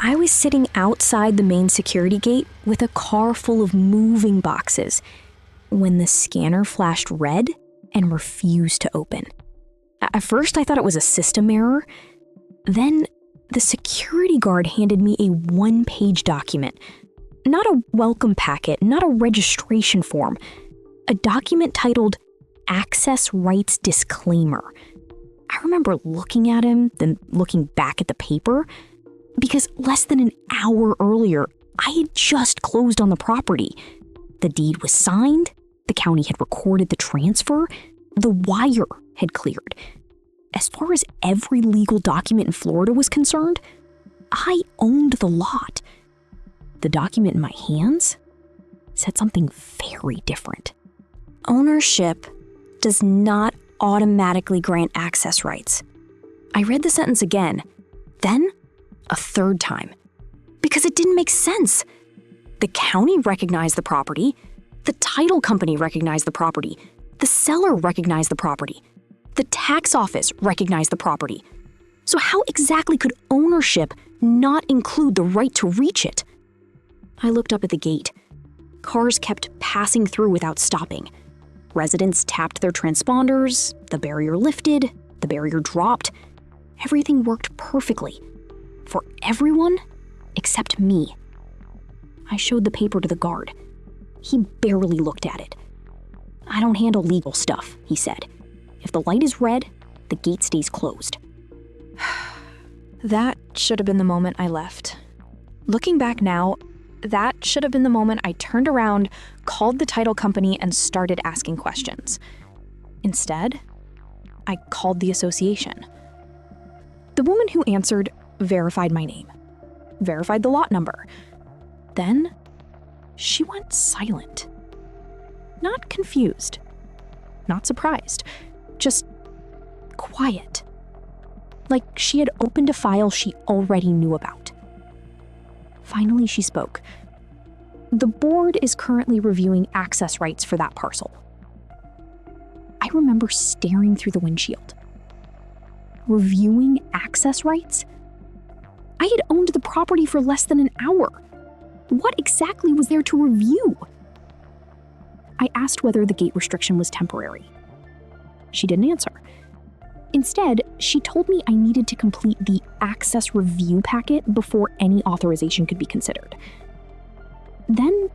I was sitting outside the main security gate with a car full of moving boxes when the scanner flashed red and refused to open. At first, I thought it was a system error. Then, the security guard handed me a one-page document. Not a welcome packet, not a registration form. A document titled Access Rights Disclaimer. I remember looking at him, then looking back at the paper, because less than an hour earlier, I had just closed on the property. The deed was signed, the county had recorded the transfer, the wire had cleared. As far as every legal document in Florida was concerned, I owned the lot. The document in my hands said something very different. Ownership does not automatically grant access rights. I read the sentence again, then a third time, because it didn't make sense. The county recognized the property, the title company recognized the property, the seller recognized the property, the tax office recognized the property. So how exactly could ownership not include the right to reach it? I looked up at the gate. Cars kept passing through without stopping. Residents tapped their transponders, the barrier lifted, the barrier dropped. Everything worked perfectly. For everyone except me. I showed the paper to the guard. He barely looked at it. "I don't handle legal stuff," he said. "If the light is red, the gate stays closed." That should have been the moment I left. Looking back now, that should have been the moment I turned around, called the title company, and started asking questions. Instead, I called the association. The woman who answered verified my name, verified the lot number. Then, she went silent. Not confused, not surprised, just quiet. Like she had opened a file she already knew about. Finally, she spoke. "The board is currently reviewing access rights for that parcel." I remember staring through the windshield. Reviewing access rights? I had owned the property for less than an hour. What exactly was there to review? I asked whether the gate restriction was temporary. She didn't answer. Instead, she told me I needed to complete the access review packet before any authorization could be considered. Then,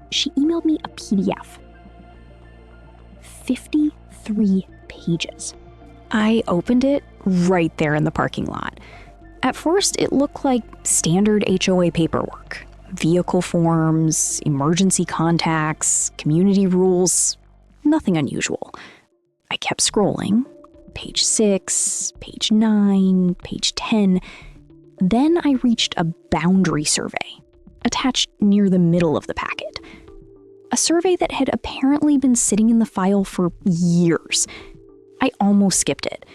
she emailed me a PDF. 53 pages. I opened it right there in the parking lot. At first, it looked like standard HOA paperwork. Vehicle forms, emergency contacts, community rules, nothing unusual. I kept scrolling. Page 6, page 9, page 10. Then I reached a boundary survey, attached near the middle of the packet. A survey that had apparently been sitting in the file for years. I almost skipped it.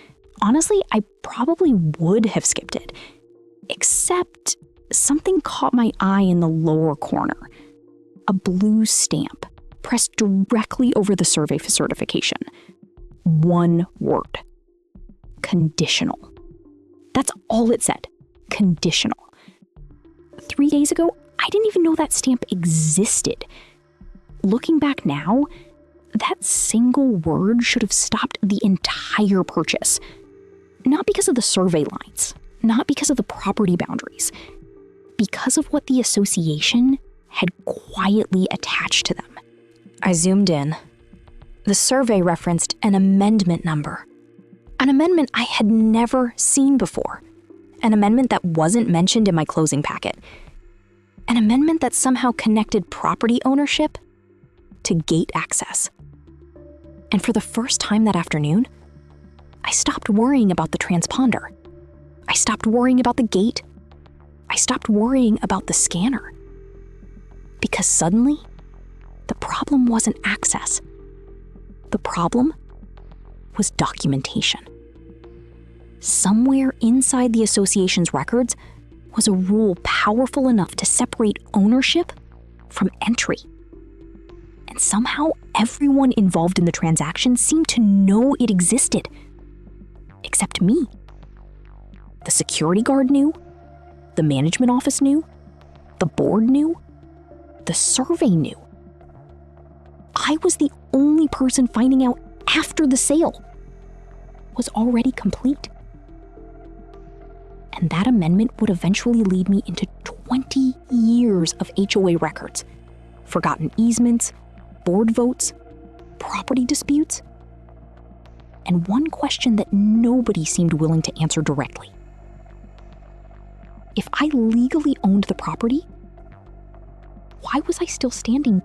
Honestly, I probably would have skipped it. Except something caught my eye in the lower corner. A blue stamp pressed directly over the survey for certification. One word. Conditional. That's all it said. Conditional. 3 days ago, I didn't even know that stamp existed. Looking back now, that single word should have stopped the entire purchase. Not because of the survey lines, not because of the property boundaries, because of what the association had quietly attached to them. I zoomed in. The survey referenced an amendment number. An amendment I had never seen before. An amendment that wasn't mentioned in my closing packet. An amendment that somehow connected property ownership to gate access. And for the first time that afternoon, I stopped worrying about the transponder. I stopped worrying about the gate. I stopped worrying about the scanner. Because suddenly, the problem wasn't access. The problem was documentation. Somewhere inside the association's records was a rule powerful enough to separate ownership from entry. And somehow everyone involved in the transaction seemed to know it existed. Except me. The security guard knew. The management office knew. The board knew. The survey knew. I was the only person finding out after the sale was already complete. And that amendment would eventually lead me into 20 years of HOA records, forgotten easements, board votes, property disputes, and one question that nobody seemed willing to answer directly. If I legally owned the property, why was I still standing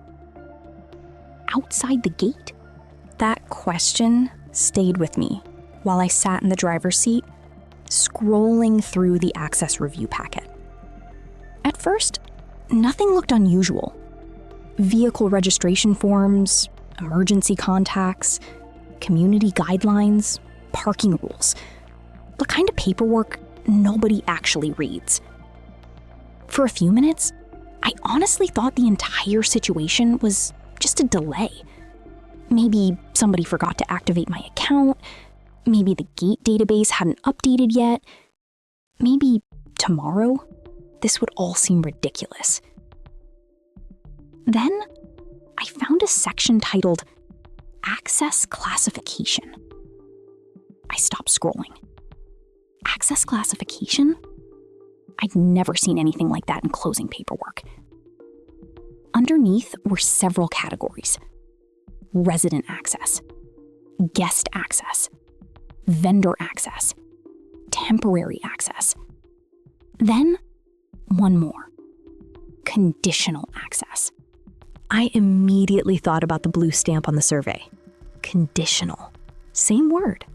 outside the gate? That question stayed with me while I sat in the driver's seat, scrolling through the access review packet. At first, nothing looked unusual. Vehicle registration forms, emergency contacts, community guidelines, parking rules. The kind of paperwork nobody actually reads. For a few minutes, I honestly thought the entire situation was just a delay. Maybe somebody forgot to activate my account. Maybe the gate database hadn't updated yet. Maybe tomorrow, this would all seem ridiculous. Then, I found a section titled Access Classification. I stopped scrolling. Access classification? I'd never seen anything like that in closing paperwork. Underneath were several categories: resident access, guest access, vendor access, temporary access. Then, one more: conditional access. I immediately thought about the blue stamp on the survey. Conditional. Same word,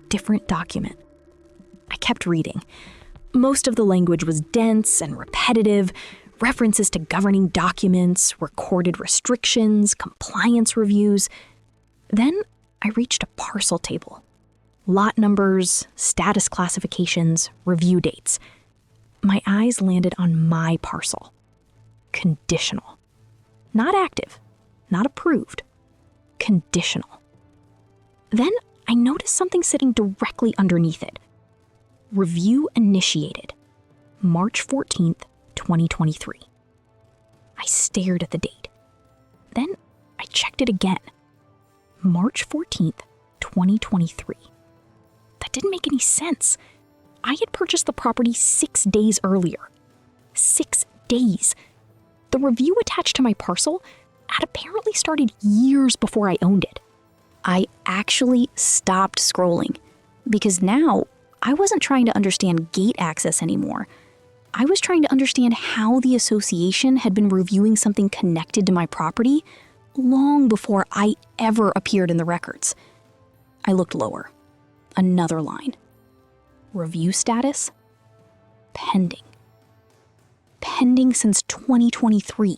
different document. I kept reading. Most of the language was dense and repetitive, references to governing documents, recorded restrictions, compliance reviews. Then I reached a parcel table. Lot numbers, status classifications, review dates. My eyes landed on my parcel. Conditional. Not active, not approved. Conditional. Then I noticed something sitting directly underneath it. Review initiated, March 14th, 2023. I stared at the date. Then I checked it again. March 14th, 2023. That didn't make any sense. I had purchased the property 6 days earlier. 6 days. The review attached to my parcel had apparently started years before I owned it. I actually stopped scrolling because now I wasn't trying to understand gate access anymore. I was trying to understand how the association had been reviewing something connected to my property long before I ever appeared in the records. I looked lower. Another line. Review status? Pending. Pending since 2023.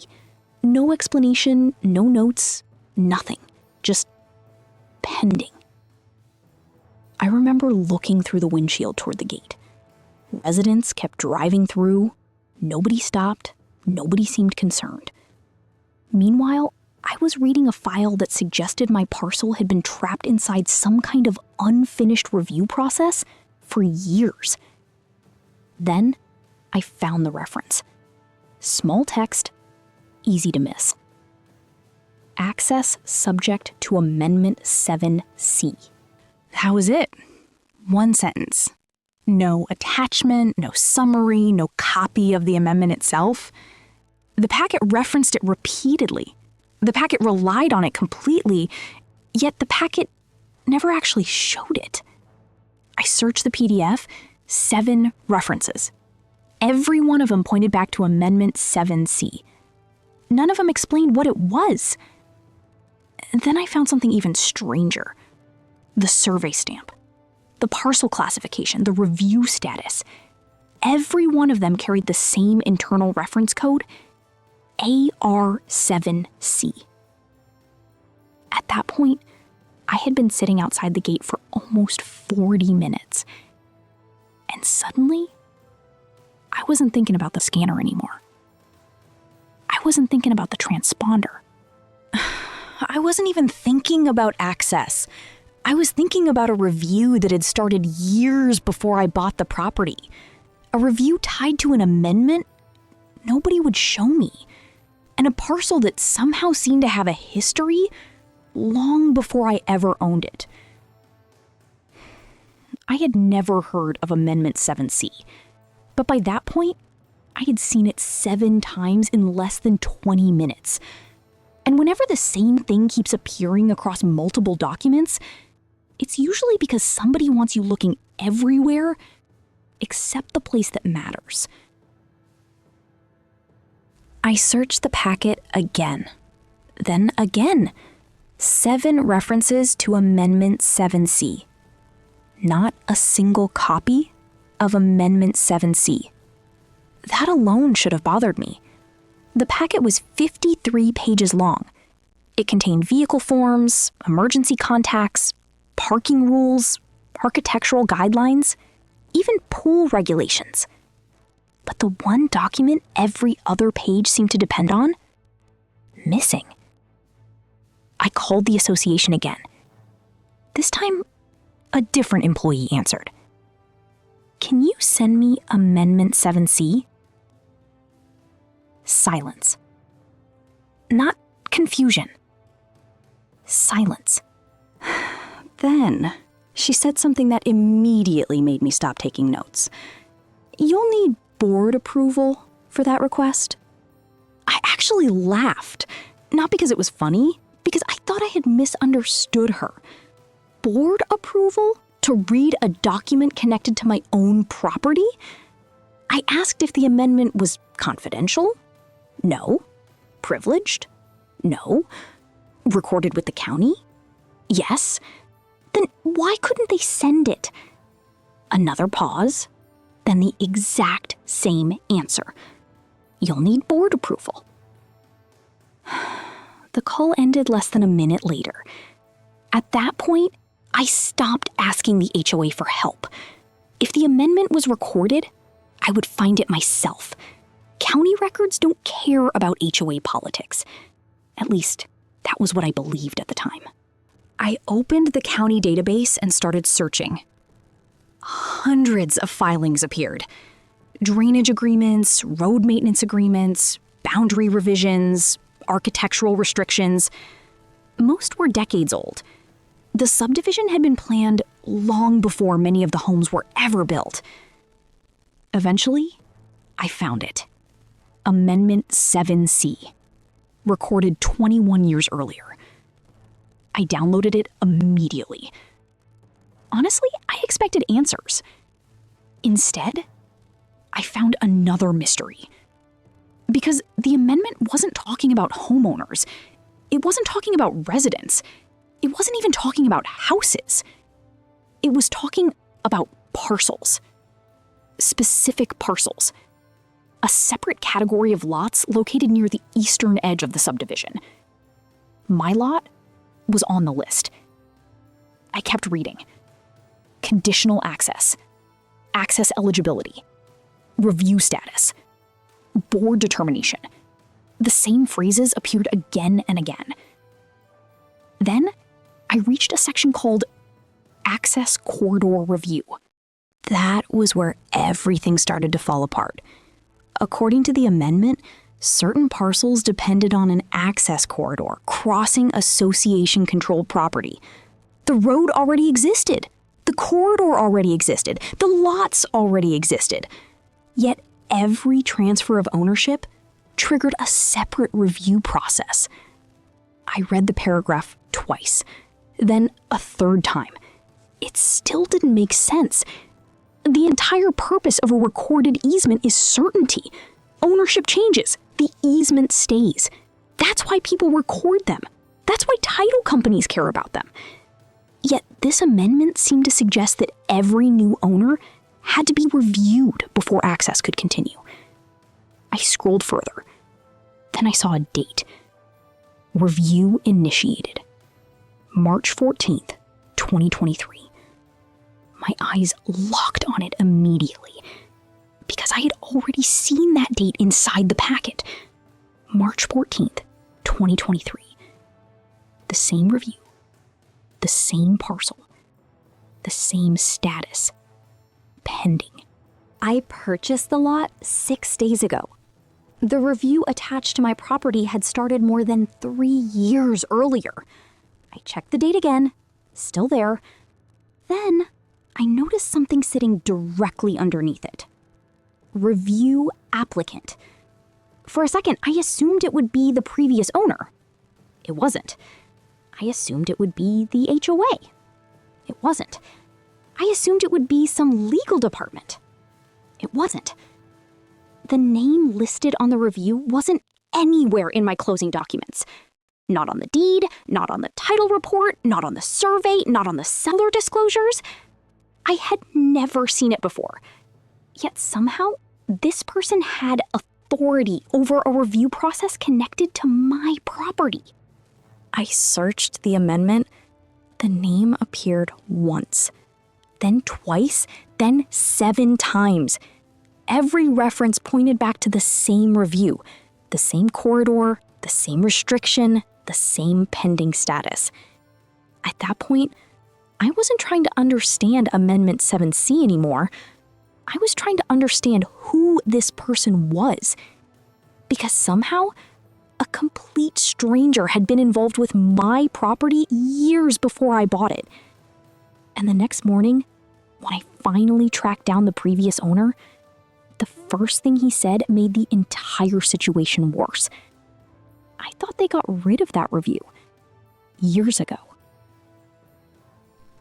No explanation, no notes, nothing. Just pending. I remember looking through the windshield toward the gate. Residents kept driving through. Nobody stopped. Nobody seemed concerned. Meanwhile, I was reading a file that suggested my parcel had been trapped inside some kind of unfinished review process for years. Then, I found the reference. Small text, easy to miss. Access subject to Amendment 7C. That was it. One sentence. No attachment, no summary, no copy of the amendment itself. The packet referenced it repeatedly. The packet relied on it completely, yet the packet never actually showed it. I searched the PDF, 7 references. Every one of them pointed back to Amendment 7C. None of them explained what it was. Then I found something even stranger. The survey stamp, the parcel classification, the review status. Every one of them carried the same internal reference code, AR7C. At that point, I had been sitting outside the gate for almost 40 minutes. And suddenly, I wasn't thinking about the scanner anymore. I wasn't thinking about the transponder. I wasn't even thinking about access. I was thinking about a review that had started years before I bought the property. A review tied to an amendment nobody would show me, and a parcel that somehow seemed to have a history long before I ever owned it. I had never heard of Amendment 7C, but by that point, I had seen it 7 times in less than 20 minutes. And whenever the same thing keeps appearing across multiple documents, it's usually because somebody wants you looking everywhere except the place that matters. I searched the packet again, then again. 7 references to Amendment 7C. Not a single copy of Amendment 7C. That alone should have bothered me. The packet was 53 pages long. It contained vehicle forms, emergency contacts, parking rules, architectural guidelines, even pool regulations. But the one document every other page seemed to depend on? Missing. I called the association again. This time, a different employee answered. "Can you send me Amendment 7C? Silence. Not confusion. Silence. Then, she said something that immediately made me stop taking notes. "You'll need board approval for that request." I actually laughed, not because it was funny, because I thought I had misunderstood her. Board approval to read a document connected to my own property? I asked if the amendment was confidential. No. Privileged? No. Recorded with the county? Yes. Then why couldn't they send it? Another pause, then the exact same answer. "You'll need board approval." The call ended less than a minute later. At that point, I stopped asking the HOA for help. If the amendment was recorded, I would find it myself. County records don't care about HOA politics. At least, that was what I believed at the time. I opened the county database and started searching. Hundreds of filings appeared. Drainage agreements, road maintenance agreements, boundary revisions, architectural restrictions. Most were decades old. The subdivision had been planned long before many of the homes were ever built. Eventually, I found it. Amendment 7C, recorded 21 years earlier. I downloaded it immediately. Honestly, I expected answers. Instead, I found another mystery. Because the amendment wasn't talking about homeowners. It wasn't talking about residents. It wasn't even talking about houses. It was talking about parcels. Specific parcels. A separate category of lots located near the eastern edge of the subdivision. My lot was on the list. I kept reading. Conditional access. Access eligibility. Review status. Board determination. The same phrases appeared again and again. Then, I reached a section called Access Corridor Review. That was where everything started to fall apart. According to the amendment, certain parcels depended on an access corridor crossing association-controlled property. The road already existed. The corridor already existed. The lots already existed. Yet every transfer of ownership triggered a separate review process. I read the paragraph twice, then a third time. It still didn't make sense. The entire purpose of a recorded easement is certainty. Ownership changes. The easement stays. That's why people record them. That's why title companies care about them. Yet this amendment seemed to suggest that every new owner had to be reviewed before access could continue. I scrolled further. Then I saw a date. Review initiated. March 14th, 2023. My eyes locked on it immediately because I had already seen that date inside the packet. March 14th, 2023. The same review, the same parcel, the same status, pending. I purchased the lot 6 days ago. The review attached to my property had started more than 3 years earlier. I checked the date again, still there. Then I noticed something sitting directly underneath it. Review applicant. For a second, I assumed it would be the previous owner. It wasn't. I assumed it would be the HOA. It wasn't. I assumed it would be some legal department. It wasn't. The name listed on the review wasn't anywhere in my closing documents. Not on the deed, not on the title report, not on the survey, not on the seller disclosures. I had never seen it before. Yet somehow, this person had authority over a review process connected to my property. I searched the amendment. The name appeared once, then twice, then 7 times. Every reference pointed back to the same review, the same corridor, the same restriction, the same pending status. At that point, I wasn't trying to understand Amendment 7C anymore. I was trying to understand who this person was. Because somehow, a complete stranger had been involved with my property years before I bought it. And the next morning, when I finally tracked down the previous owner, the first thing he said made the entire situation worse. I thought they got rid of that review years ago.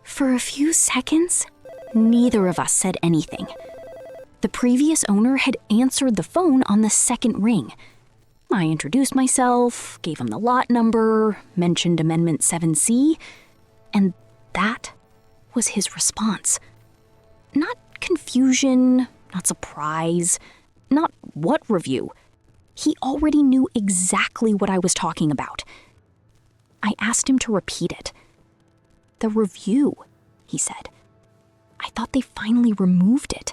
For a few seconds, neither of us said anything. The previous owner had answered the phone on the second ring. I introduced myself, gave him the lot number, mentioned Amendment 7C, and that was his response. Not confusion, not surprise, not what review. He already knew exactly what I was talking about. I asked him to repeat it. The review, he said. I thought they finally removed it.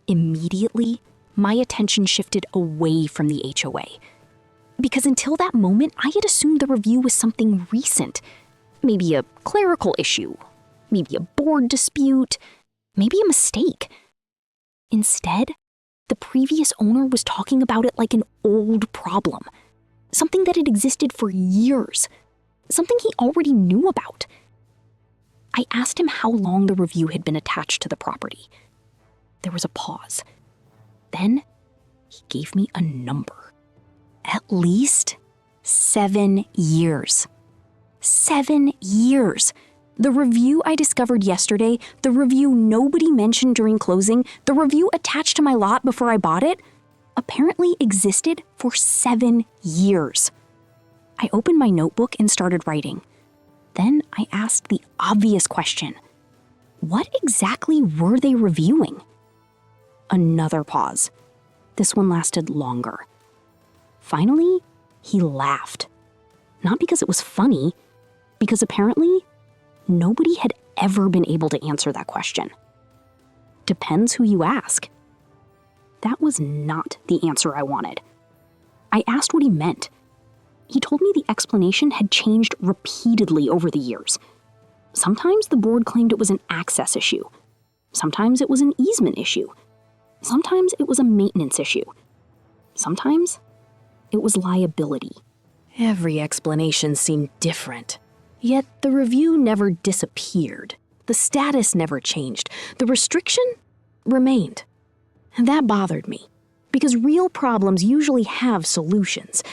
Immediately, my attention shifted away from the HOA. Because until that moment, I had assumed the review was something recent. Maybe a clerical issue, maybe a board dispute, maybe a mistake. Instead, the previous owner was talking about it like an old problem, something that had existed for years, something he already knew about. I asked him how long the review had been attached to the property. There was a pause. Then he gave me a number. At least 7 years. 7 years. The review I discovered yesterday, the review nobody mentioned during closing, the review attached to my lot before I bought it, apparently existed for 7 years. I opened my notebook and started writing. Then I asked the obvious question. What exactly were they reviewing? Another pause. This one lasted longer. Finally, he laughed. Not because it was funny, because apparently nobody had ever been able to answer that question. Depends who you ask. That was not the answer I wanted. I asked what he meant. He told me the explanation had changed repeatedly over the years. Sometimes the board claimed it was an access issue. Sometimes it was an easement issue. Sometimes it was a maintenance issue. Sometimes it was liability. Every explanation seemed different. Yet the review never disappeared. The status never changed. The restriction remained. And that bothered me, because real problems usually have solutions.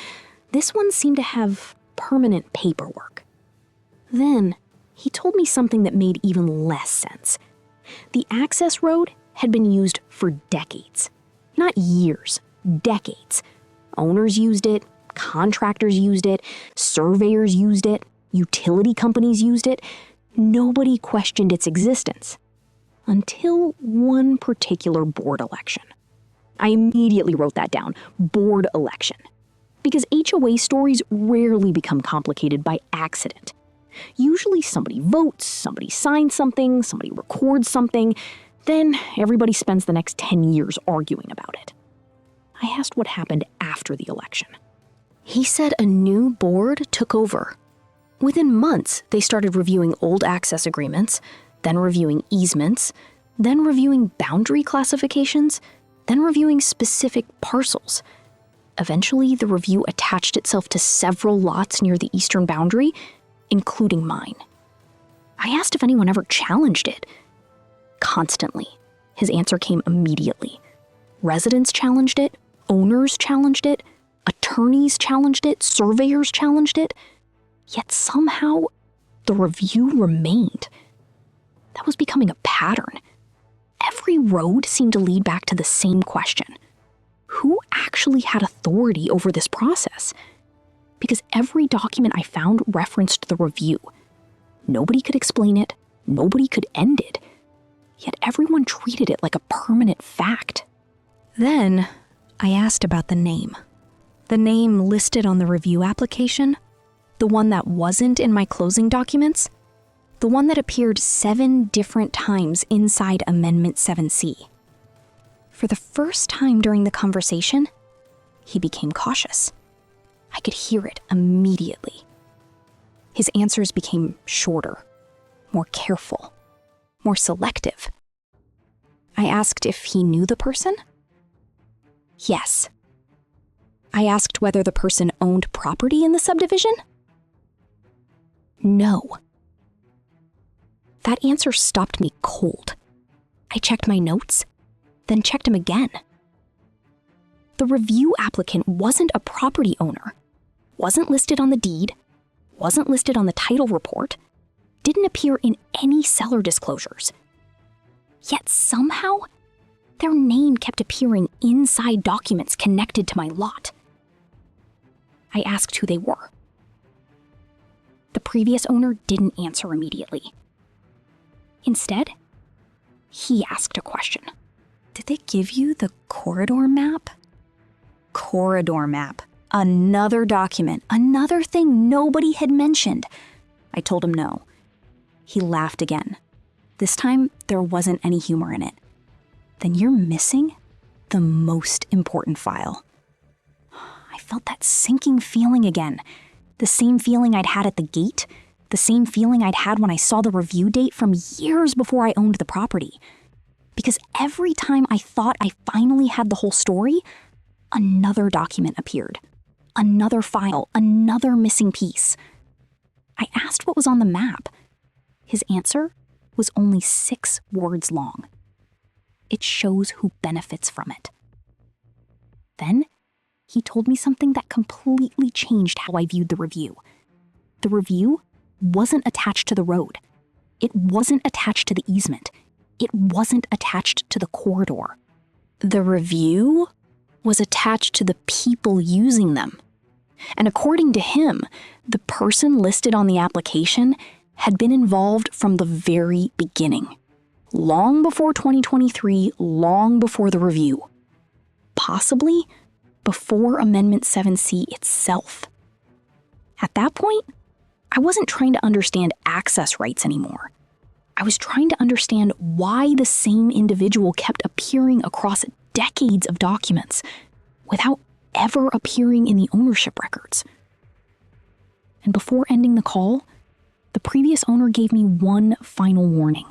This one seemed to have permanent paperwork. Then he told me something that made even less sense. The access road had been used for decades. Not years, decades. Owners used it, contractors used it, surveyors used it, utility companies used it. Nobody questioned its existence. Until one particular board election. I immediately wrote that down, board election. Because HOA stories rarely become complicated by accident. Usually somebody votes, somebody signs something, somebody records something, then everybody spends the next 10 years arguing about it. I asked what happened after the election. He said a new board took over. Within months, they started reviewing old access agreements, then reviewing easements, then reviewing boundary classifications, then reviewing specific parcels. Eventually, the review attached itself to several lots near the eastern boundary, including mine. I asked if anyone ever challenged it. Constantly. His answer came immediately. Residents challenged it, owners challenged it, attorneys challenged it, surveyors challenged it. Yet somehow, the review remained. That was becoming a pattern. Every road seemed to lead back to the same question. Who actually had authority over this process? Because every document I found referenced the review. Nobody could explain it, nobody could end it, yet everyone treated it like a permanent fact. Then, I asked about the name. The name listed on the review application, the one that wasn't in my closing documents, the one that appeared 7 different times inside Amendment 7C. For the first time during the conversation, he became cautious. I could hear it immediately. His answers became shorter, more careful, more selective. I asked if he knew the person. Yes. I asked whether the person owned property in the subdivision. No. That answer stopped me cold. I checked my notes, then checked him again. The review applicant wasn't a property owner, wasn't listed on the deed, wasn't listed on the title report, didn't appear in any seller disclosures. Yet somehow, their name kept appearing inside documents connected to my lot. I asked who they were. The previous owner didn't answer immediately. Instead, he asked a question. Did they give you the corridor map? Corridor map. Another document, another thing nobody had mentioned. I told him no. He laughed again. This time, there wasn't any humor in it. Then you're missing the most important file. I felt that sinking feeling again. The same feeling I'd had at the gate. The same feeling I'd had when I saw the review date from years before I owned the property. Because every time I thought I finally had the whole story, another document appeared. Another file, another missing piece. I asked what was on the map. His answer was only 6 words long. It shows who benefits from it. Then, he told me something that completely changed how I viewed the review. The review wasn't attached to the road. It wasn't attached to the easement. It wasn't attached to the corridor. The review was attached to the people using them. And according to him, the person listed on the application had been involved from the very beginning. Long before 2023, long before the review. Possibly before Amendment 7C itself. At that point, I wasn't trying to understand access rights anymore. I was trying to understand why the same individual kept appearing across decades of documents without ever appearing in the ownership records. And before ending the call, the previous owner gave me one final warning.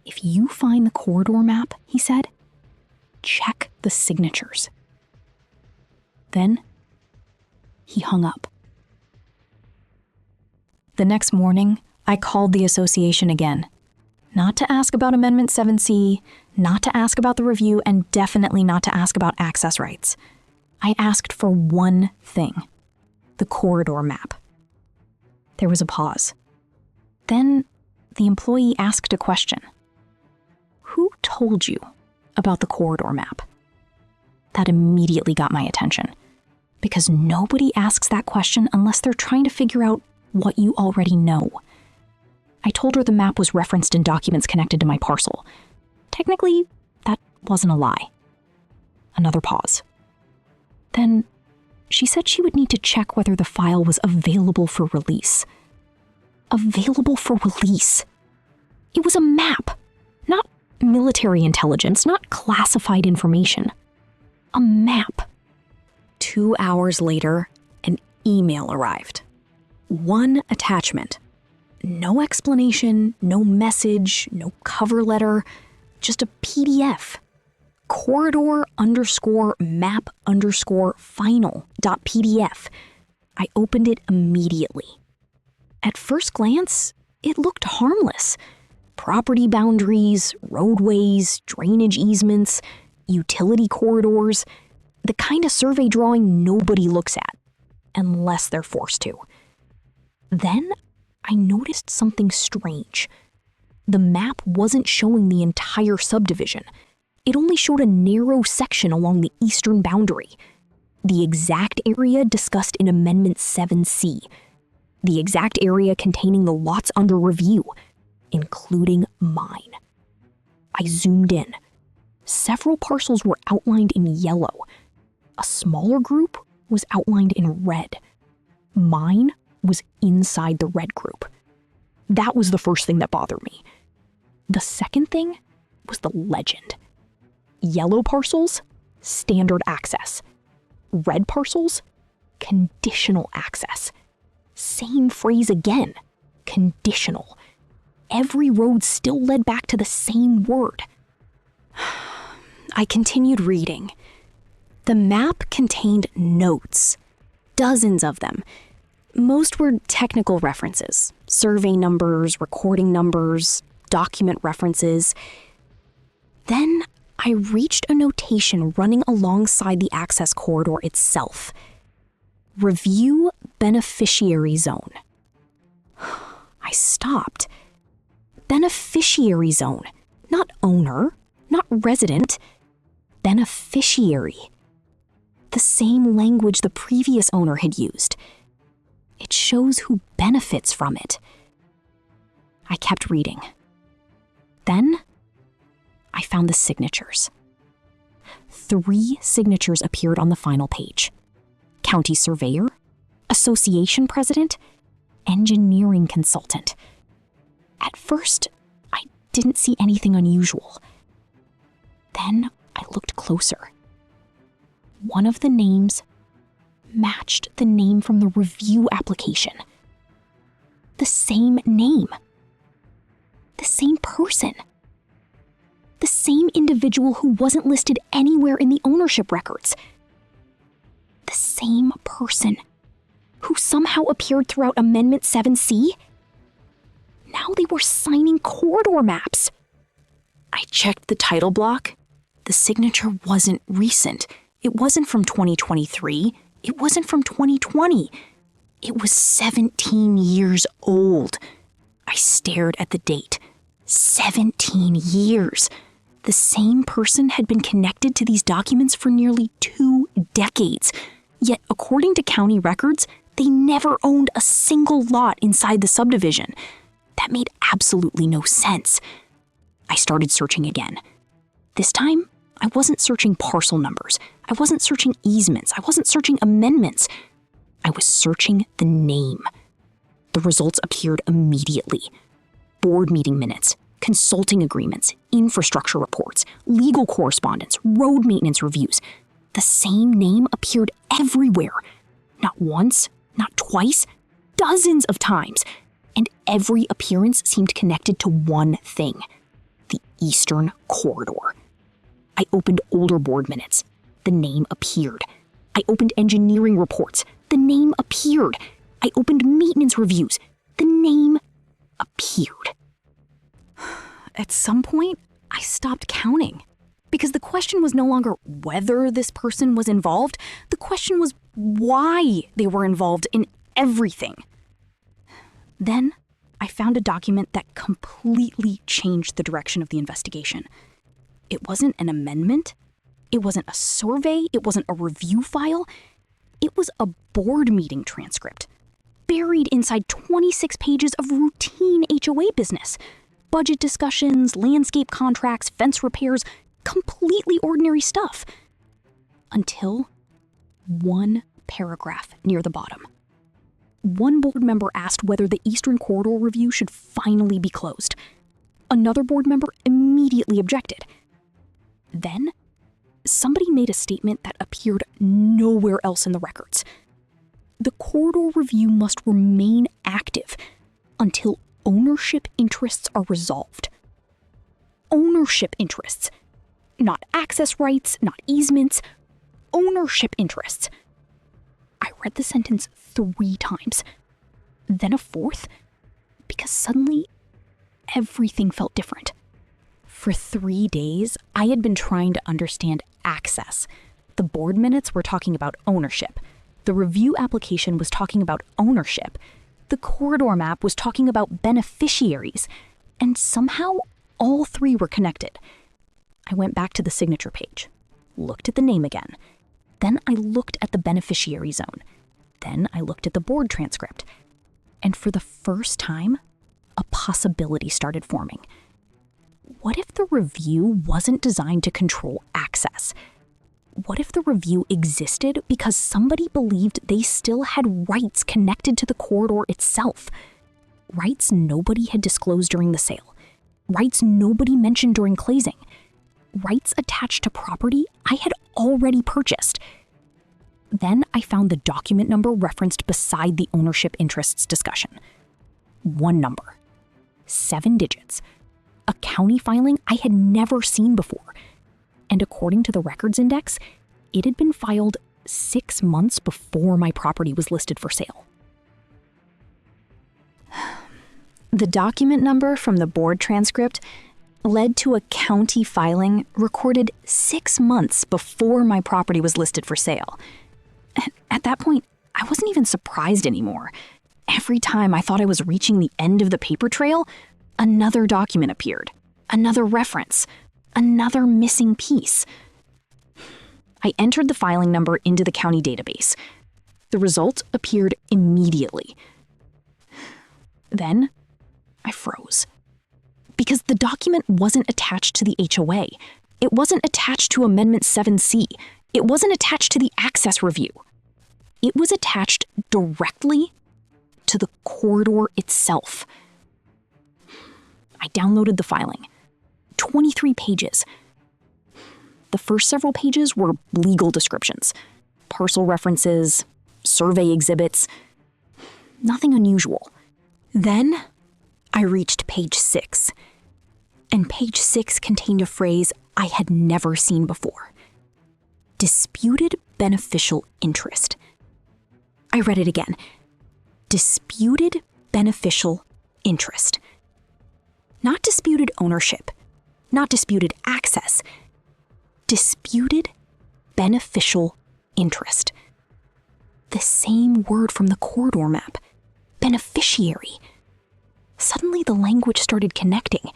If you find the corridor map, he said, check the signatures. Then, he hung up. The next morning, I called the association again. Not to ask about Amendment 7C, not to ask about the review, and definitely not to ask about access rights. I asked for one thing, the corridor map. There was a pause. Then, the employee asked a question. Who told you about the corridor map? That immediately got my attention, because nobody asks that question unless they're trying to figure out what you already know. I told her the map was referenced in documents connected to my parcel. Technically, that wasn't a lie. Another pause. Then, she said she would need to check whether the file was available for release. Available for release. It was a map, not military intelligence, not classified information. A map. 2 hours later, an email arrived. One attachment. No explanation, no message, no cover letter, just a PDF. corridor_map_final.pdf. I opened it immediately. At first glance, it looked harmless. Property boundaries, roadways, drainage easements, utility corridors, the kind of survey drawing nobody looks at, unless they're forced to. Then I noticed something strange. The map wasn't showing the entire subdivision. It only showed a narrow section along the eastern boundary, the exact area discussed in Amendment 7C, the exact area containing the lots under review, including mine. I zoomed in. Several parcels were outlined in yellow. A smaller group was outlined in red. Mine was inside the red group. That was the first thing that bothered me. The second thing was the legend. Yellow parcels, standard access. Red parcels, conditional access. Same phrase again, conditional. Every road still led back to the same word. I continued reading. The map contained notes, dozens of them. Most were technical references, survey numbers, recording numbers, document references. Then I reached a notation running alongside the access corridor itself. Review beneficiary zone. I stopped. Beneficiary zone, not owner, not resident. Beneficiary. The same language the previous owner had used. It shows who benefits from it. I kept reading. Then I found the signatures. 3 signatures appeared on the final page. County surveyor, association president, engineering consultant. At first, I didn't see anything unusual. Then I looked closer. One of the names matched the name from the review application. The same name. The same person. The same individual who wasn't listed anywhere in the ownership records. The same person who somehow appeared throughout Amendment 7C. Now they were signing corridor maps. I checked the title block. The signature wasn't recent. It wasn't from 2023. It wasn't from 2020. It was 17 years old. I stared at the date. 17 years. The same person had been connected to these documents for nearly 2 decades. Yet, according to county records, they never owned a single lot inside the subdivision. That made absolutely no sense. I started searching again. This time, I wasn't searching parcel numbers. I wasn't searching easements. I wasn't searching amendments. I was searching the name. The results appeared immediately. Board meeting minutes, consulting agreements, infrastructure reports, legal correspondence, road maintenance reviews. The same name appeared everywhere. Not once, not twice, dozens of times. And every appearance seemed connected to one thing: the Eastern Corridor. I opened older board minutes. The name appeared. I opened engineering reports. The name appeared. I opened maintenance reviews. The name appeared. At some point, I stopped counting. Because the question was no longer whether this person was involved. The question was why they were involved in everything. Then I found a document that completely changed the direction of the investigation. It wasn't an amendment. It wasn't a survey. It wasn't a review file. It was a board meeting transcript, buried inside 26 pages of routine HOA business. Budget discussions, landscape contracts, fence repairs, completely ordinary stuff. Until one paragraph near the bottom. One board member asked whether the Eastern Corridor review should finally be closed. Another board member immediately objected. Then, somebody made a statement that appeared nowhere else in the records. The corridor review must remain active until ownership interests are resolved. Ownership interests. Not access rights, not easements. Ownership interests. I read the sentence 3 times, then a 4th, because suddenly everything felt different. For 3 days, I had been trying to understand access. The board minutes were talking about ownership. The review application was talking about ownership. The corridor map was talking about beneficiaries. And somehow, all 3 were connected. I went back to the signature page, looked at the name again. Then I looked at the beneficiary zone. Then I looked at the board transcript. And for the first time, a possibility started forming. What if the review wasn't designed to control access? What if the review existed because somebody believed they still had rights connected to the corridor itself? Rights nobody had disclosed during the sale. Rights nobody mentioned during closing. Rights attached to property I had already purchased. Then I found the document number referenced beside the ownership interests discussion. 1 number. 7 digits. A county filing I had never seen before. And according to the records index, it had been filed 6 months before my property was listed for sale. The document number from the board transcript led to a county filing recorded 6 months before my property was listed for sale. At that point, I wasn't even surprised anymore. Every time I thought I was reaching the end of the paper trail, another document appeared, another reference, another missing piece. I entered the filing number into the county database. The result appeared immediately. Then I froze. Because the document wasn't attached to the HOA. It wasn't attached to Amendment 7C. It wasn't attached to the access review. It was attached directly to the corridor itself. I downloaded the filing. 23 pages. The first several pages were legal descriptions, parcel references, survey exhibits. Nothing unusual. Then I reached page 6. And page 6 contained a phrase I had never seen before. Disputed beneficial interest. I read it again. Disputed beneficial interest. Not disputed ownership. Not disputed access. Disputed beneficial interest. The same word from the corridor map. Beneficiary. Suddenly the language started connecting.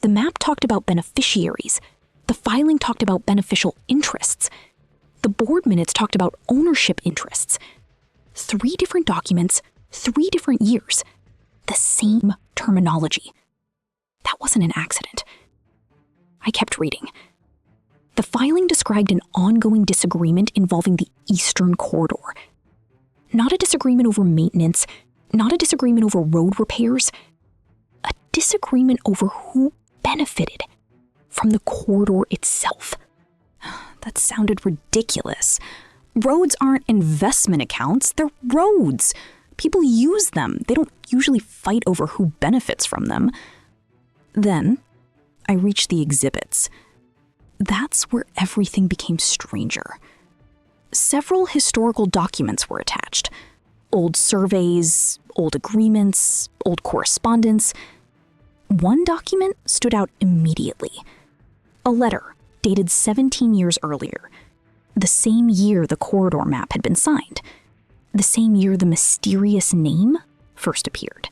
The map talked about beneficiaries. The filing talked about beneficial interests. The board minutes talked about ownership interests. 3 different documents, 3 different years. The same terminology. That wasn't an accident. I kept reading. The filing described an ongoing disagreement involving the eastern corridor. Not a disagreement over maintenance, not a disagreement over road repairs, a disagreement over who benefited from the corridor itself. That sounded ridiculous. Roads aren't investment accounts, they're roads. People use them. They don't usually fight over who benefits from them. Then I reached the exhibits. That's where everything became stranger. Several historical documents were attached. Old surveys, old agreements, old correspondence. One document stood out immediately. A letter dated 17 years earlier. The same year the corridor map had been signed. The same year the mysterious name first appeared.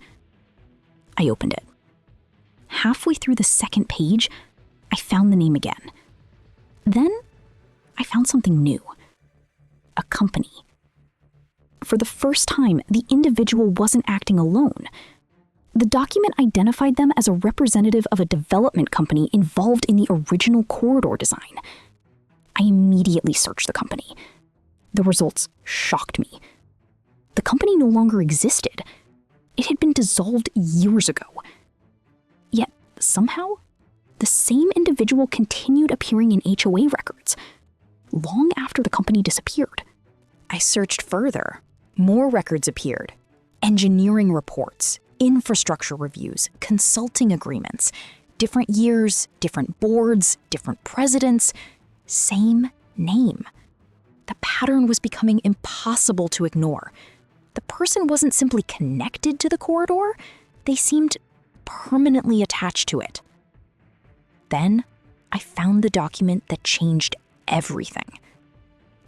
I opened it. Halfway through the second page, I found the name again. Then I found something new. A company. For the first time, the individual wasn't acting alone. The document identified them as a representative of a development company involved in the original corridor design. I immediately searched the company. The results shocked me. The company no longer existed. It had been dissolved years ago. Yet, somehow, the same individual continued appearing in HOA records, long after the company disappeared. I searched further. More records appeared. Engineering reports, infrastructure reviews, consulting agreements, different years, different boards, different presidents, same name. The pattern was becoming impossible to ignore. The person wasn't simply connected to the corridor, they seemed permanently attached to it. Then, I found the document that changed everything.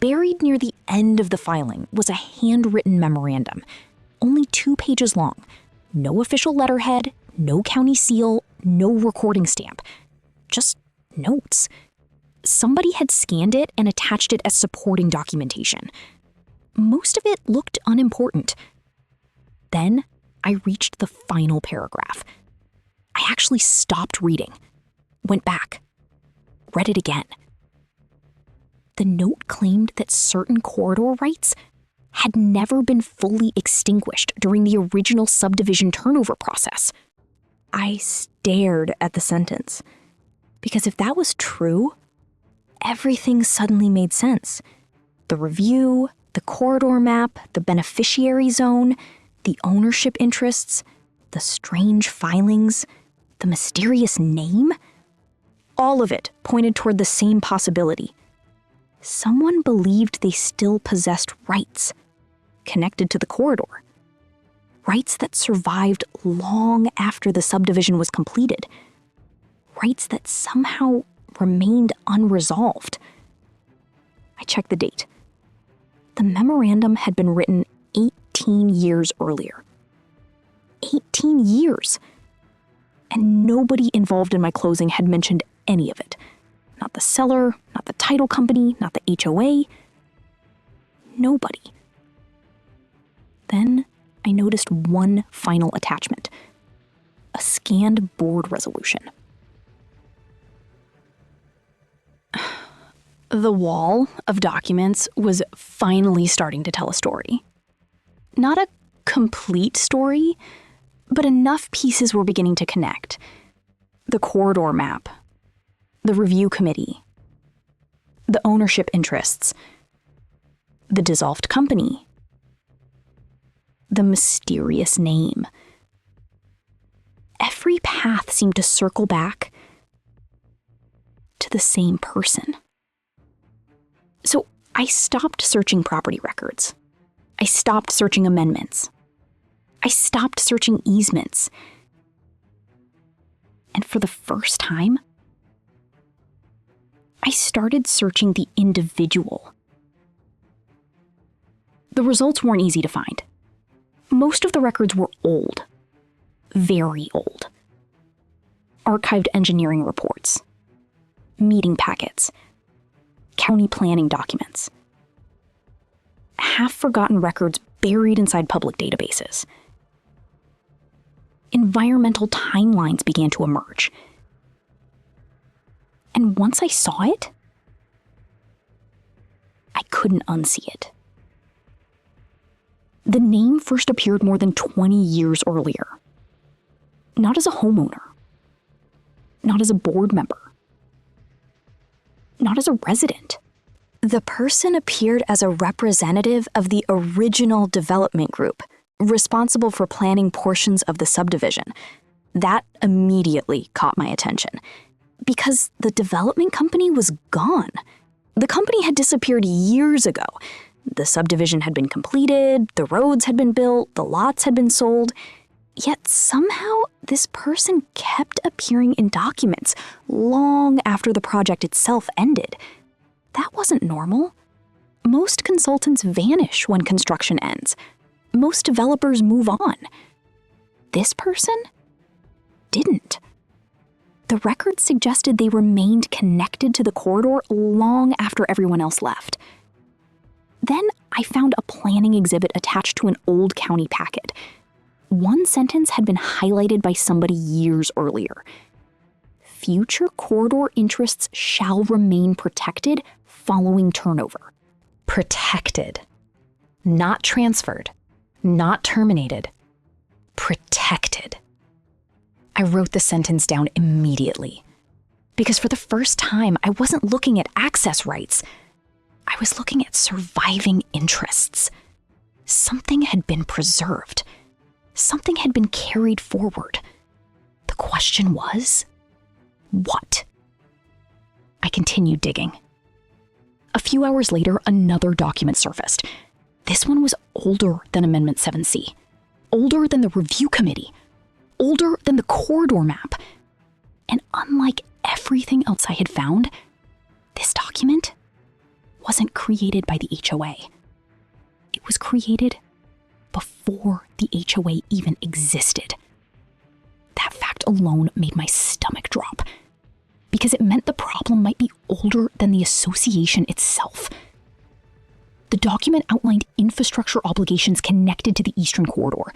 Buried near the end of the filing was a handwritten memorandum, only 2 pages long. No official letterhead, no county seal, no recording stamp. Just notes. Somebody had scanned it and attached it as supporting documentation. Most of it looked unimportant. Then, I reached the final paragraph. I actually stopped reading, went back, read it again. The note claimed that certain corridor rights had never been fully extinguished during the original subdivision turnover process. I stared at the sentence, because if that was true, everything suddenly made sense. The review, the corridor map, the beneficiary zone, the ownership interests, the strange filings, the mysterious name. All of it pointed toward the same possibility. Someone believed they still possessed rights connected to the corridor. Rights that survived long after the subdivision was completed. Rights that somehow remained unresolved. I checked the date. The memorandum had been written 18 years earlier. 18 years! And nobody involved in my closing had mentioned any of it. Not the seller, not the title company, not the HOA. Nobody. Then I noticed one final attachment. A scanned board resolution. The wall of documents was finally starting to tell a story. Not a complete story, but enough pieces were beginning to connect. The corridor map, the review committee, the ownership interests, the dissolved company, the mysterious name. Every path seemed to circle back to the same person. So I stopped searching property records. I stopped searching amendments. I stopped searching easements. And for the first time, I started searching the individual. The results weren't easy to find. Most of the records were old, very old. Archived engineering reports, meeting packets, county planning documents, half-forgotten records buried inside public databases. Environmental timelines began to emerge. And once I saw it, I couldn't unsee it. The name first appeared more than 20 years earlier. Not as a homeowner. Not as a board member. Not as a resident. The person appeared as a representative of the original development group, responsible for planning portions of the subdivision. That immediately caught my attention, because the development company was gone. The company had disappeared years ago. The subdivision had been completed, the roads had been built, the lots had been sold. Yet somehow, this person kept appearing in documents long after the project itself ended. That wasn't normal. Most consultants vanish when construction ends. Most developers move on. This person didn't. The records suggested they remained connected to the corridor long after everyone else left. Then I found a planning exhibit attached to an old county packet. One sentence had been highlighted by somebody years earlier. Future corridor interests shall remain protected following turnover. Protected. Not transferred. Not terminated. Protected. I wrote the sentence down immediately. Because for the first time, I wasn't looking at access rights. I was looking at surviving interests. Something had been preserved. Something had been carried forward. The question was, what? I continued digging. A few hours later, another document surfaced. This one was older than Amendment 7C, older than the review committee, older than the corridor map. And unlike everything else I had found, this document wasn't created by the HOA. It was created before the HOA even existed. That fact alone made my stomach drop, because it meant the problem might be older than the association itself. The document outlined infrastructure obligations connected to the Eastern Corridor,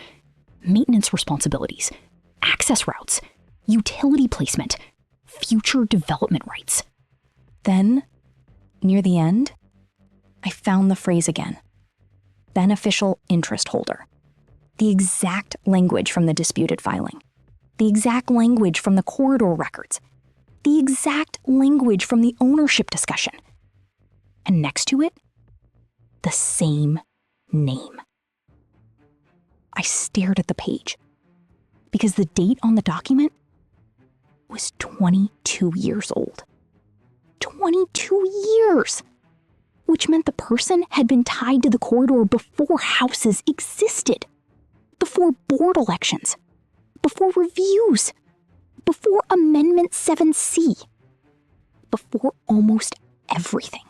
maintenance responsibilities, access routes, utility placement, future development rights. Then, near the end, I found the phrase again. Beneficial interest holder. The exact language from the disputed filing. The exact language from the corridor records. The exact language from the ownership discussion. And next to it, the same name. I stared at the page because the date on the document was 22 years old. 22 years! Which meant the person had been tied to the corridor before houses existed, before board elections, before reviews, before Amendment 7C, before almost everything.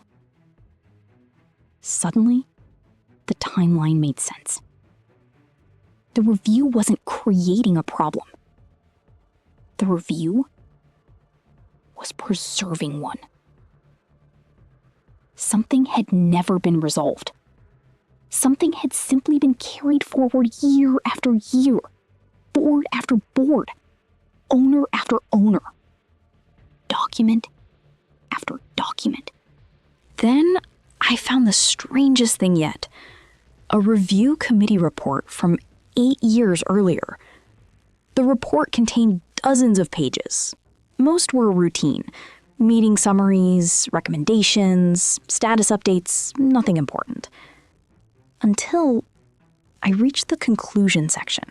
Suddenly, the timeline made sense. The review wasn't creating a problem. The review was preserving one. Something had never been resolved. Something had simply been carried forward year after year, board after board, owner after owner, document after document. Then I found the strangest thing yet, a review committee report from 8 years earlier. The report contained dozens of pages. Most were routine. Meeting summaries, recommendations, status updates, nothing important. Until I reached the conclusion section.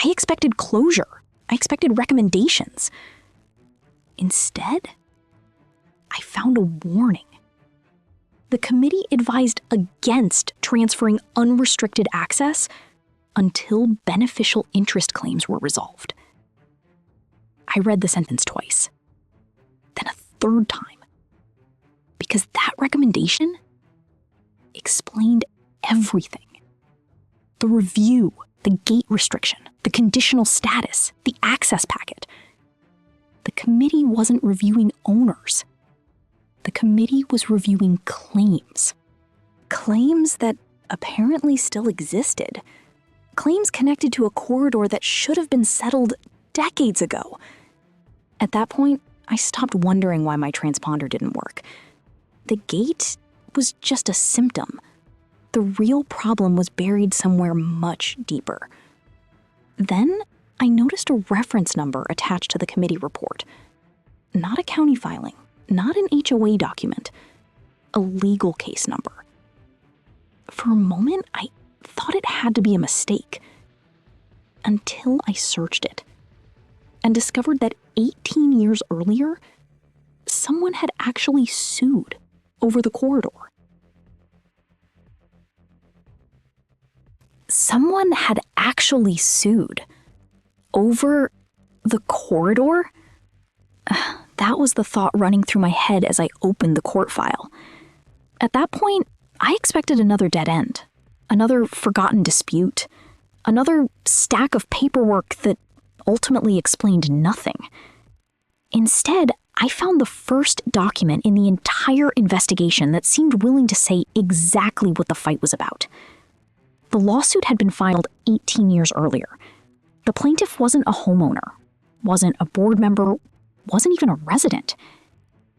I expected closure. I expected recommendations. Instead, I found a warning. The committee advised against transferring unrestricted access until beneficial interest claims were resolved. I read the sentence twice, then a third time, because that recommendation explained everything. The review, the gate restriction, the conditional status, the access packet. The committee wasn't reviewing owners. The committee was reviewing claims. Claims that apparently still existed. Claims connected to a corridor that should have been settled decades ago. At that point, I stopped wondering why my transponder didn't work. The gate was just a symptom. The real problem was buried somewhere much deeper. Then I noticed a reference number attached to the committee report. Not a county filing, not an HOA document, a legal case number. For a moment, I thought it had to be a mistake, until I searched it and discovered that 18 years earlier, someone had actually sued over the corridor. Someone had actually sued over the corridor? That was the thought running through my head as I opened the court file. At that point, I expected another dead end, another forgotten dispute, another stack of paperwork that ultimately explained nothing. Instead, I found the first document in the entire investigation that seemed willing to say exactly what the fight was about. The lawsuit had been filed 18 years earlier. The plaintiff wasn't a homeowner, wasn't a board member, wasn't even a resident.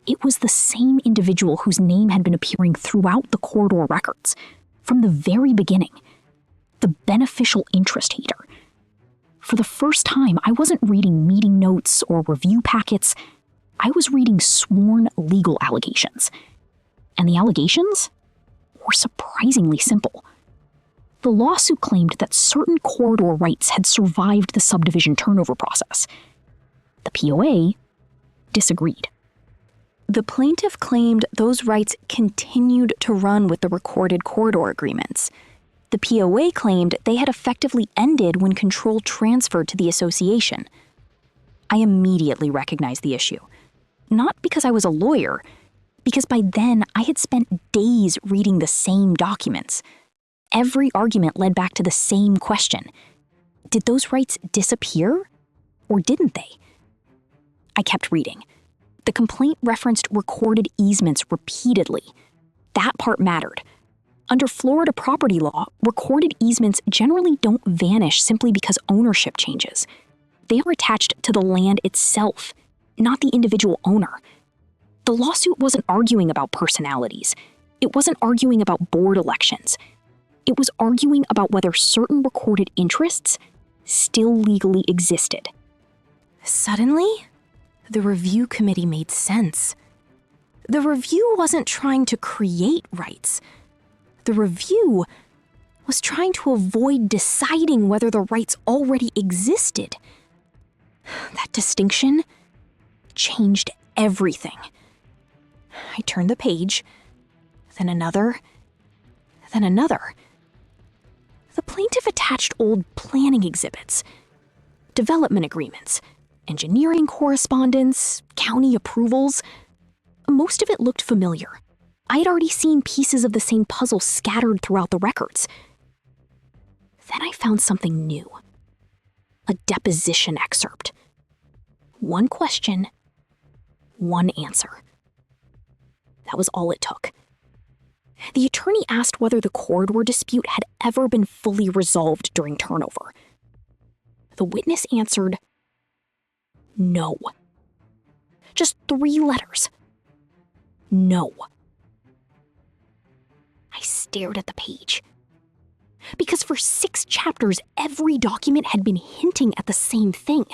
It was the same individual whose name had been appearing throughout the corridor records from the very beginning, the beneficial interest hater. For the first time, I wasn't reading meeting notes or review packets. I was reading sworn legal allegations. And the allegations were surprisingly simple. The lawsuit claimed that certain corridor rights had survived the subdivision turnover process. The POA disagreed. The plaintiff claimed those rights continued to run with the recorded corridor agreements. The POA claimed they had effectively ended when control transferred to the association. I immediately recognized the issue. Not because I was a lawyer, because by then I had spent days reading the same documents. Every argument led back to the same question. Did those rights disappear, or didn't they? I kept reading. The complaint referenced recorded easements repeatedly. That part mattered. Under Florida property law, recorded easements generally don't vanish simply because ownership changes. They are attached to the land itself, not the individual owner. The lawsuit wasn't arguing about personalities. It wasn't arguing about board elections. It was arguing about whether certain recorded interests still legally existed. Suddenly, the review committee made sense. The review wasn't trying to create rights. The review was trying to avoid deciding whether the rights already existed. That distinction changed everything. I turned the page, then another, then another. The plaintiff attached old planning exhibits, development agreements, engineering correspondence, county approvals. Most of it looked familiar. I had already seen pieces of the same puzzle scattered throughout the records. Then I found something new. A deposition excerpt. One question, one answer. That was all it took. The attorney asked whether the corridor dispute had ever been fully resolved during turnover. The witness answered, no. Just 3 letters. No. I stared at the page. Because for 6 chapters, every document had been hinting at the same thing.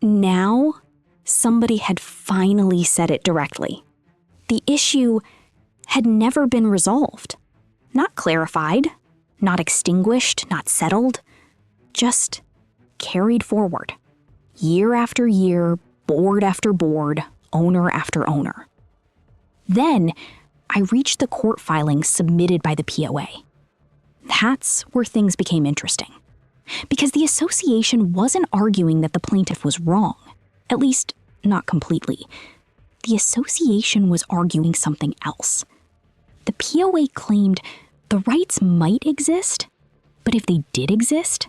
Now, somebody had finally said it directly. The issue had never been resolved. Not clarified, not extinguished, not settled. Just carried forward. Year after year, board after board, owner after owner. Then, I reached the court filings submitted by the POA. That's where things became interesting. Because the association wasn't arguing that the plaintiff was wrong, at least not completely. The association was arguing something else. The POA claimed the rights might exist, but if they did exist,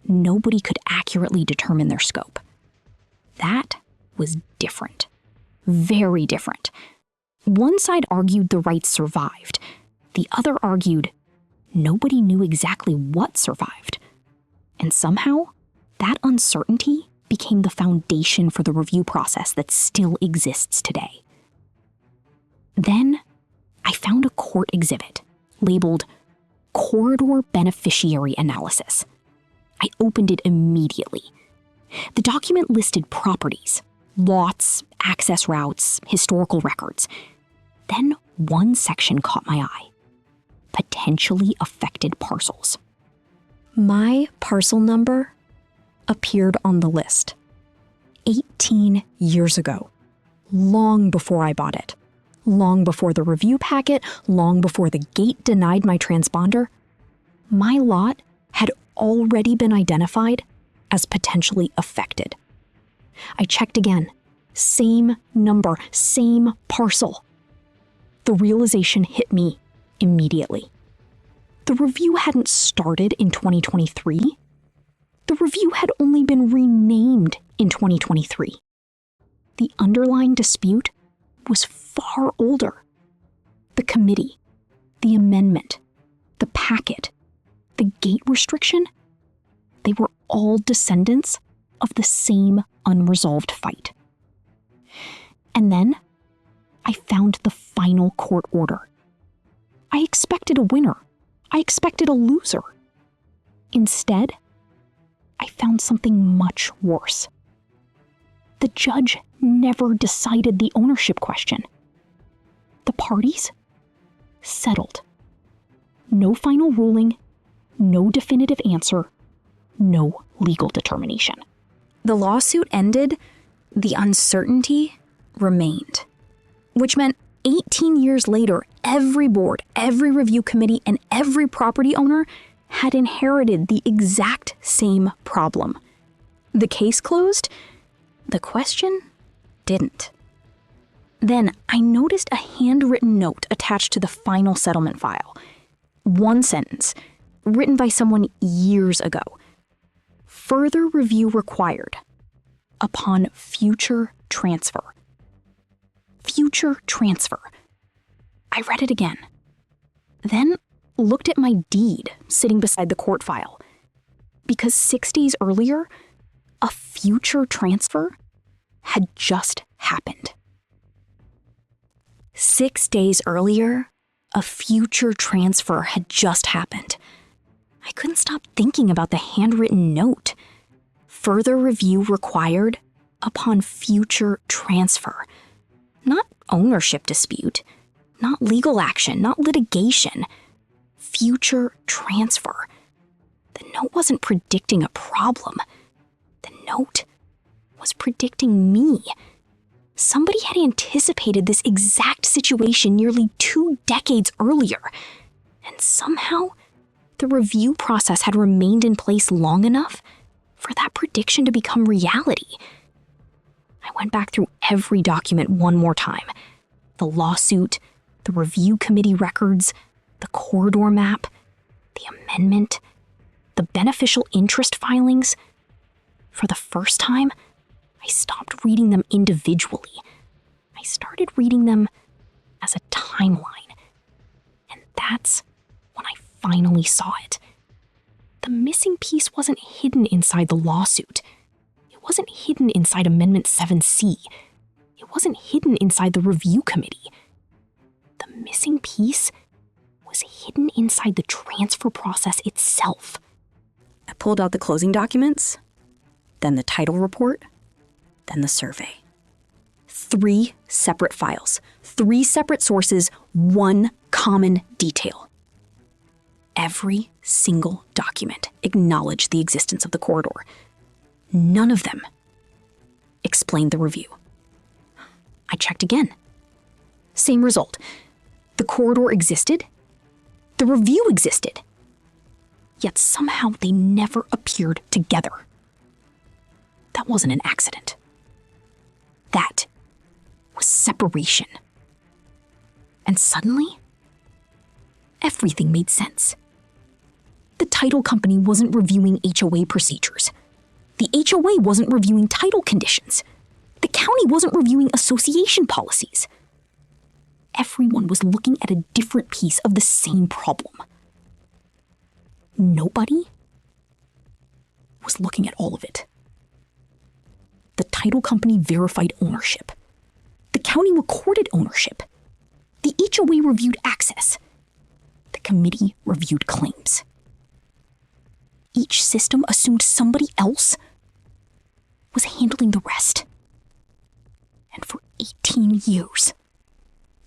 nobody could accurately determine their scope. That was different. Very different. One side argued the rights survived. The other argued nobody knew exactly what survived. And somehow, that uncertainty became the foundation for the review process that still exists today. Then, I found a court exhibit labeled Corridor Beneficiary Analysis. I opened it immediately. The document listed properties, lots, access routes, historical records. Then one section caught my eye. Potentially affected parcels. My parcel number appeared on the list 18 years ago, long before I bought it, long before the review packet, long before the gate denied my transponder. My lot had already been identified as potentially affected. I checked again. Same number, same parcel. The realization hit me immediately. The review hadn't started in 2023. The review had only been renamed in 2023. The underlying dispute was far older. The committee, the amendment, the packet, the gate restriction, they were all descendants of the same unresolved fight. And then I found the final court order. I expected a winner. I expected a loser. Instead, I found something much worse. The judge never decided the ownership question. The parties settled. No final ruling, no definitive answer, no legal determination. The lawsuit ended, the uncertainty remained, which meant 18 years later, every board, every review committee, and every property owner had inherited the exact same problem. The case closed, the question didn't. Then I noticed a handwritten note attached to the final settlement file. One sentence, written by someone years ago. Further review required upon future transfer. Future transfer. I read it again. Then looked at my deed sitting beside the court file. Because 6 days earlier, a future transfer had just happened. 6 days earlier, a future transfer had just happened. I couldn't stop thinking about the handwritten note. Further review required upon future transfer. Not ownership dispute, not legal action, not litigation. Future transfer. The note wasn't predicting a problem. The note was predicting me. Somebody had anticipated this exact situation nearly 2 decades earlier, and somehow the review process had remained in place long enough for that prediction to become reality. I went back through every document one more time. The lawsuit, the review committee records, the corridor map, the amendment, the beneficial interest filings. For the first time, I stopped reading them individually. I started reading them as a timeline. And that's when I finally saw it. The missing piece wasn't hidden inside the lawsuit. It wasn't hidden inside Amendment 7C. It wasn't hidden inside the review committee. The missing piece was hidden inside the transfer process itself. I pulled out the closing documents, then the title report, then the survey. 3 separate files, 3 separate sources, 1 common detail. Every single document acknowledged the existence of the corridor. None of them explained the review. I checked again. Same result. The corridor existed. The review existed. Yet somehow they never appeared together. That wasn't an accident. That was separation. And suddenly, everything made sense. The title company wasn't reviewing HOA procedures. The HOA wasn't reviewing title conditions. The county wasn't reviewing association policies. Everyone was looking at a different piece of the same problem. Nobody was looking at all of it. The title company verified ownership. The county recorded ownership. The HOA reviewed access. The committee reviewed claims. Each system assumed somebody else was handling the rest. And for 18 years,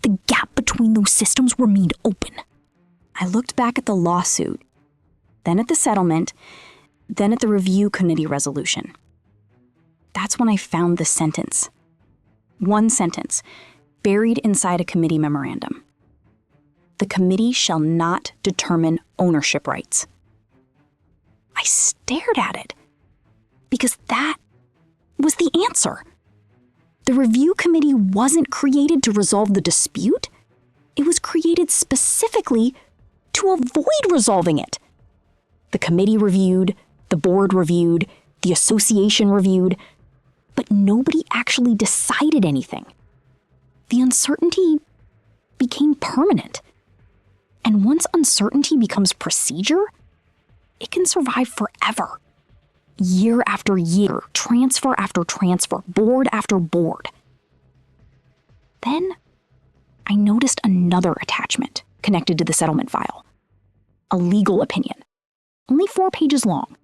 the gap between those systems remained open. I looked back at the lawsuit, then at the settlement, then at the review committee resolution. That's when I found this sentence. One sentence, buried inside a committee memorandum. The committee shall not determine ownership rights. I stared at it because that was the answer. The review committee wasn't created to resolve the dispute. It was created specifically to avoid resolving it. The committee reviewed, the board reviewed, the association reviewed, but nobody actually decided anything. The uncertainty became permanent. And once uncertainty becomes procedure, it can survive forever. Year after year, transfer after transfer, board after board. Then, I noticed another attachment connected to the settlement file. A legal opinion, only 4 pages long,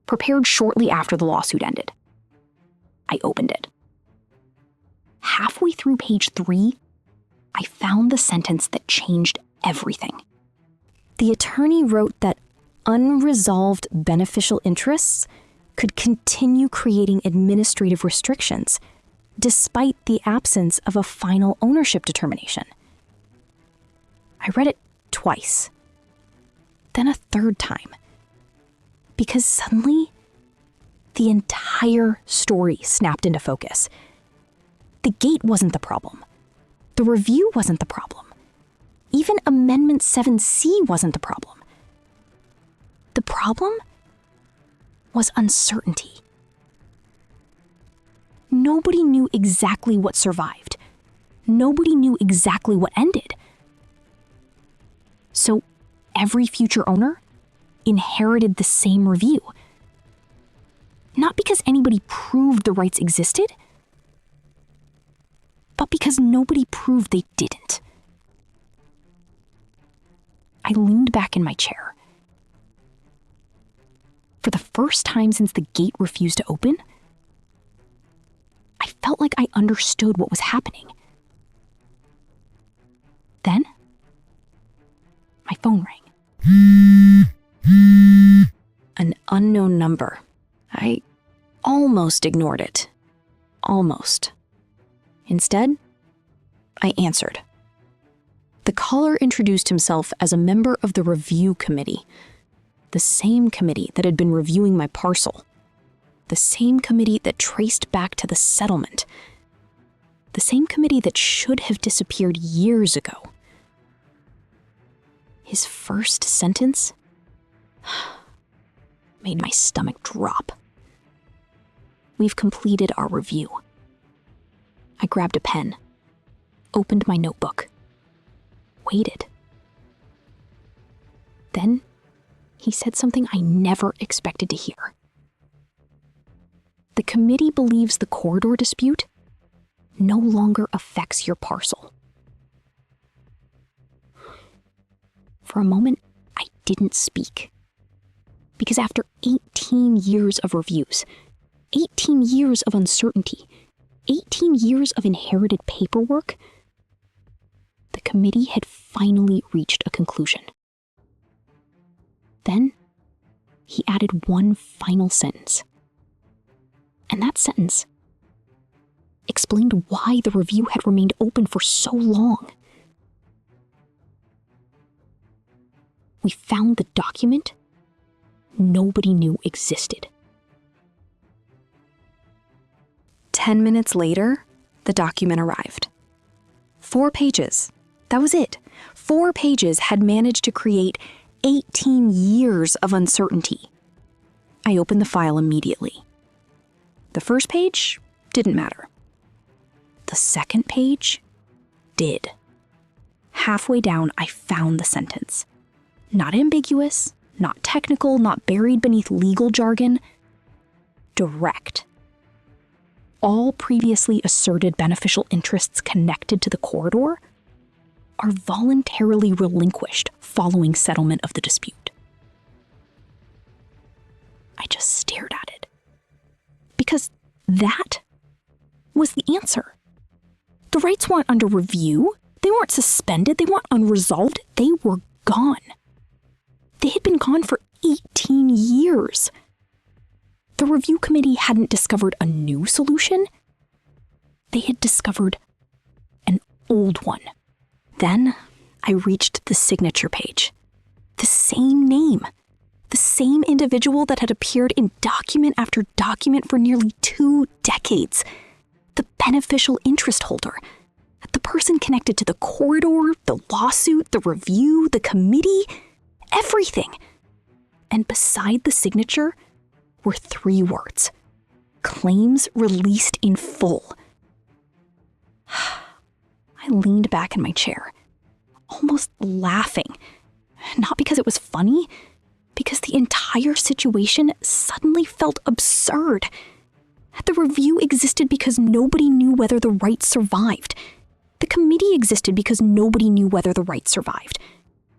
prepared shortly after the lawsuit ended. I opened it. Halfway through page 3, I found the sentence that changed everything. The attorney wrote that unresolved beneficial interests could continue creating administrative restrictions despite the absence of a final ownership determination. I read it twice, then a third time, because suddenly the entire story snapped into focus. The gate wasn't the problem. The review wasn't the problem. Even Amendment 7C wasn't the problem. The problem was uncertainty. Nobody knew exactly what survived. Nobody knew exactly what ended. So every future owner inherited the same review. Not because anybody proved the rights existed, but because nobody proved they didn't. I leaned back in my chair. For the first time since the gate refused to open, I felt like I understood what was happening. Then, my phone rang. An unknown number. I almost ignored it. Almost. Instead, I answered. The caller introduced himself as a member of the review committee, the same committee that had been reviewing my parcel, the same committee that traced back to the settlement, the same committee that should have disappeared years ago. His first sentence made my stomach drop. We've completed our review. I grabbed a pen, opened my notebook, waited. Then he said something I never expected to hear. The committee believes the corridor dispute no longer affects your parcel. For a moment, I didn't speak. Because after 18 years of reviews, 18 years of uncertainty, 18 years of inherited paperwork, the committee had finally reached a conclusion. Then, he added one final sentence. And that sentence explained why the review had remained open for so long. We found the document nobody knew existed. 10 minutes later, the document arrived. 4 pages. That was it. 4 pages had managed to create 18 years of uncertainty. I opened the file immediately. The first page didn't matter. The second page did. Halfway down, I found the sentence. Not ambiguous, not technical, not buried beneath legal jargon. Direct. All previously asserted beneficial interests connected to the corridor are voluntarily relinquished following settlement of the dispute. I just stared at it. Because that was the answer. The rights weren't under review, they weren't suspended, they weren't unresolved, they were gone. They had been gone for 18 years. The review committee hadn't discovered a new solution. They had discovered an old one. Then I reached the signature page. The same name. The same individual that had appeared in document after document for nearly 2 decades. The beneficial interest holder. The person connected to the corridor, the lawsuit, the review, the committee, everything. And beside the signature were 3 words. Claims released in full. I leaned back in my chair, almost laughing. Not because it was funny, because the entire situation suddenly felt absurd. The review existed because nobody knew whether the rights survived. The committee existed because nobody knew whether the rights survived.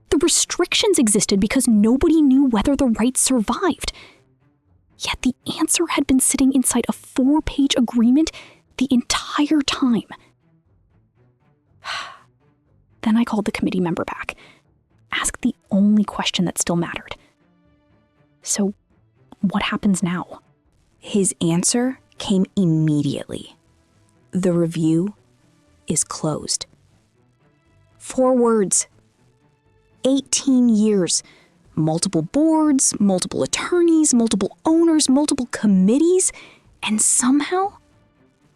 The restrictions existed because nobody knew whether the rights survived. Yet the answer had been sitting inside a 4-page agreement the entire time. Then I called the committee member back, asked the only question that still mattered. So, what happens now? His answer came immediately. The review is closed. 4 words. 18 years. Multiple boards, multiple attorneys, multiple owners, multiple committees, and somehow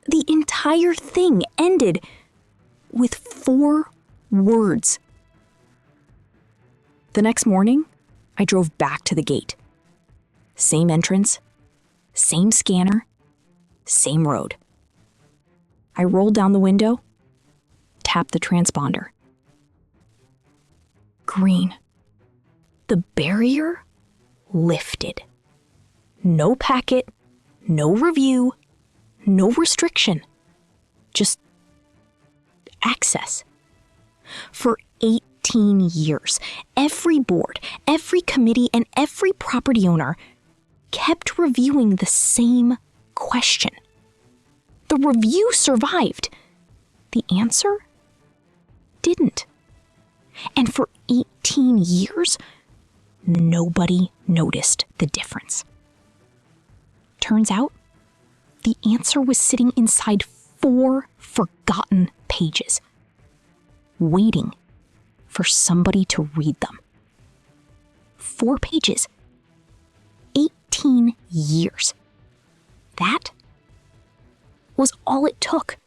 the entire thing ended with 4 words. The next morning, I drove back to the gate. Same entrance, same scanner, same road. I rolled down the window, tapped the transponder. Green. The barrier lifted. No packet, no review, no restriction. Just access. For 18 years, every board, every committee, and every property owner kept reviewing the same question. The review survived. The answer didn't. And for 18 years, nobody noticed the difference. Turns out, the answer was sitting inside 4 forgotten pages, waiting for somebody to read them. 4 pages. 18 years. That was all it took.